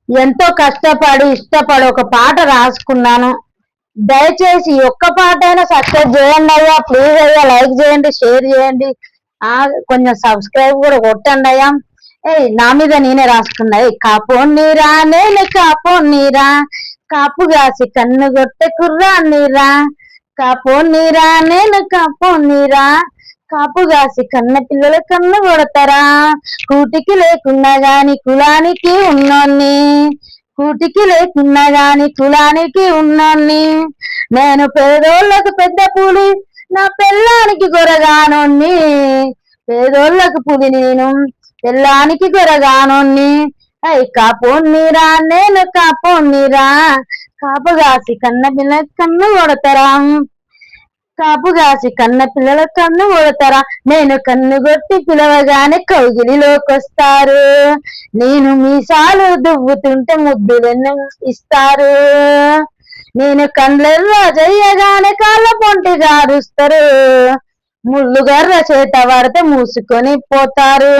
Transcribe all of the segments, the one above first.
ఎంతో కష్టపడి ఇష్టపడి ఒక పాట రాసుకున్నాను. దయచేసి ఒక్క పాట అయినా సక్సెస్ చేయండి అయ్యా, ప్లీజ్ అయ్యా, లైక్ చేయండి, షేర్ చేయండి, కొంచెం సబ్స్క్రైబ్ కూడా కొట్టండి అయ్యా. నా మీద నేనే రాసుకున్నా. కాపోన్నీరా నేను కాపోన్నీరా, కాపు గాసి కన్ను కొట్టే కుర్రాన్నీరా, కాపోన్నీరా నేను కాపోన్నీరా, కాపు గాసి కన్న పిల్లల కన్ను కొడతారా, కూటికి లేకున్నా గాని కులానికి ఉన్నోన్ని, కూటికి లేకున్నా గాని కులానికి ఉన్నోన్ని, నేను పేదోళ్లకు పెద్ద పులి నా పెళ్ళానికి గొరగానోన్ని, పేదోళ్లకు పులి నేను పెళ్ళానికి గొరగానోన్ని, కాపోన్నీరా నేను కాపోన్నీరా, కాపుగాసి కన్న పిల్లల కన్ను కొడతారా, కాపుగాసి కన్న పిల్లల కన్ను కొడతారా, నేను కన్ను కొట్టి పిలవగానే కౌగిలిలోకొస్తారు, నేను మీసాలు దువ్వుతుంటే ముద్దులెన్నో ఇస్తారు, నేను కండ్లెర్ర చెయ్యగానే కాళ్ళ పొంటి గారుస్తారు, ముళ్ళుగర్ర చేత పడితే మూసుకొని పోతారు,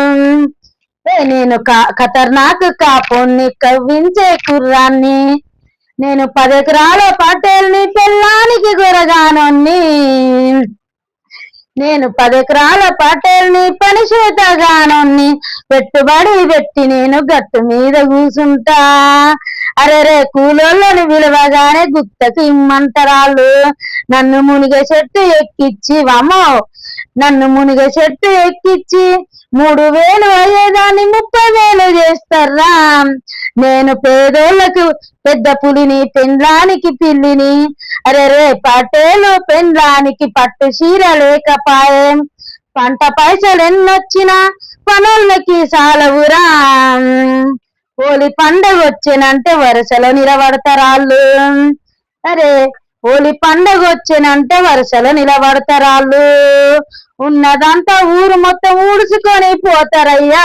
నేను ఖతర్నాక్ కాపోన్ని కవ్వించే కుర్రాన్ని, నేను 10 ఎకరాల పటేల్ని పెళ్ళానికి గొరగానోన్ని, నేను 10 ఎకరాల పటేల్ని పని చేతగానోన్ని, పెట్టుబడి పెట్టి నేను గట్టు మీద కూసుంటా, అరెరే కూలోళ్ళని విలువగానే గుత్తకి ఇమ్మంటరాళ్ళు, నన్ను మునిగ చెట్టు ఎక్కిచ్చి వామో, నన్ను మునిగ చెట్టు ఎక్కిచ్చి 3000 అయ్యేదాన్ని 30,000 చేస్తారా, నేను పేదోళ్లకు పెద్ద పులిని పెండ్లానికి పిల్లిని, అరెరే పటేలు పెండ్లానికి పట్టు చీర లేకపాయే, పంట పైసలు ఎన్నొచ్చినా పనులకి సాలవురా, హోలీ పండుగ వచ్చేనంటే వరుసలో నిలబడతారాళ్ళు, అరే హోలీ పండుగ వచ్చేనంటే వరుసలో నిలబడతారాళ్ళు, ఉన్నదంతా ఊరు మొత్తం ఊడ్చుకొని పోతారయ్యా,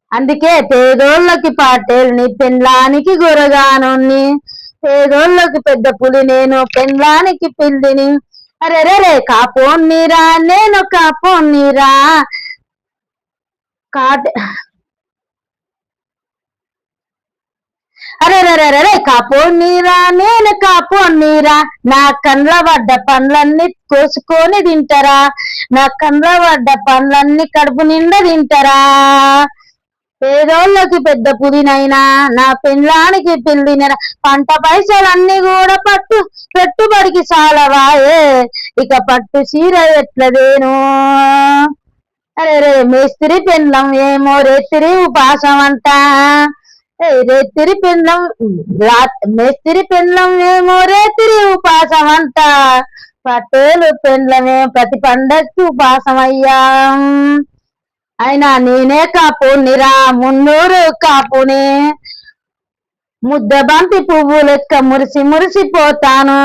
అందుకే పేదోళ్ళకి పాటేల్ని పెండ్లానికి గొరగానోన్ని, పేదోళ్ళకి పెద్ద పులి నేను పెండ్లానికి పిల్లిని, అరెరే కాపోన్నీరా నేను కాపోన్నీరా, అరెరే కాపోన్నీరా నేను కాపోన్నీరా, నా కండ్ల పడ్డ పండ్లన్నీ కోసుకొని తింటారా, నా కండ్ల పడ్డ పండ్లన్నీ కడుపు నిండా తింటారా, పేదోళ్ళకి పెద్ద పులినైనా నా పెళ్ళానికి పిల్లినరా, పంట పైసలన్నీ కూడా పెట్టుబడికి సాలవాయే, ఇక పట్టు చీర ఎట్లదేను, అరే మేస్త్రి పెళ్ళం ఏమో రేత్రి ఉపాసం అంట, రేత్రి పెళ్ళం మేస్త్రి పెళ్ళం ఏమో రేత్రి ఉపాసం అంట, పటేలు పెళ్ళమే ప్రతి పండక్కి ఉపాసం అయ్యా, అయినా నేనే కాపోనిరా మున్నూరు కాపుని, ముద్దబంతి పువ్వు లెక్క మురిసి మురిసిపోతాను,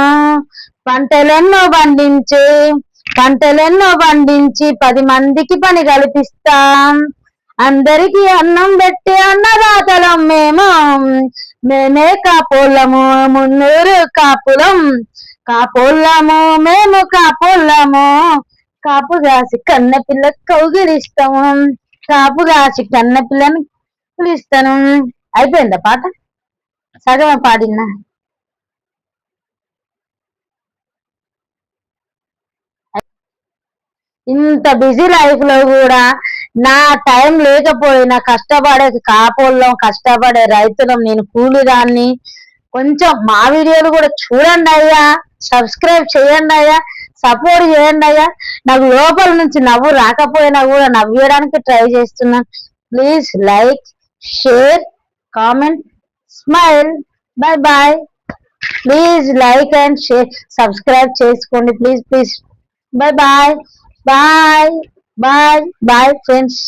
పంటలెన్నో పండించి 10 మందికి పని కల్పిస్తా, అందరికి అన్నం పెట్టి అన్నదాతలం మేమే కాపోళ్ళము మున్నూరు కాపోళ్ళము మేము కాపోళ్ళము, కాపుగాసి కన్న పిల్ల కౌగిలిస్తాము, కాపుగాసి కన్న పిల్లని పిలుస్తాను. అయిపోయిందా పాట? సగమే పాడినా. ఇంత బిజీ లైఫ్ లో కూడా నా టైం లేకపోయినా కష్టపడే కాపోళ్ళం కష్టపడే రైతులం, నేను కూలిదాన్ని, కొంచెం మా వీడియోలు కూడా చూడండి అయ్యా, సబ్స్క్రైబ్ చేయండి అయ్యా, సపోర్ట్ చేయండి అయ్యా, నాకు లోపల నుంచి నవ్వు రాకపోయినా కూడా నవ్వేయడానికి ట్రై చేస్తున్నాను. Please like, share, comment, smile. Bye bye. Please like and share, subscribe చేసుకోండి please. Bye bye. Bye bye bye friends.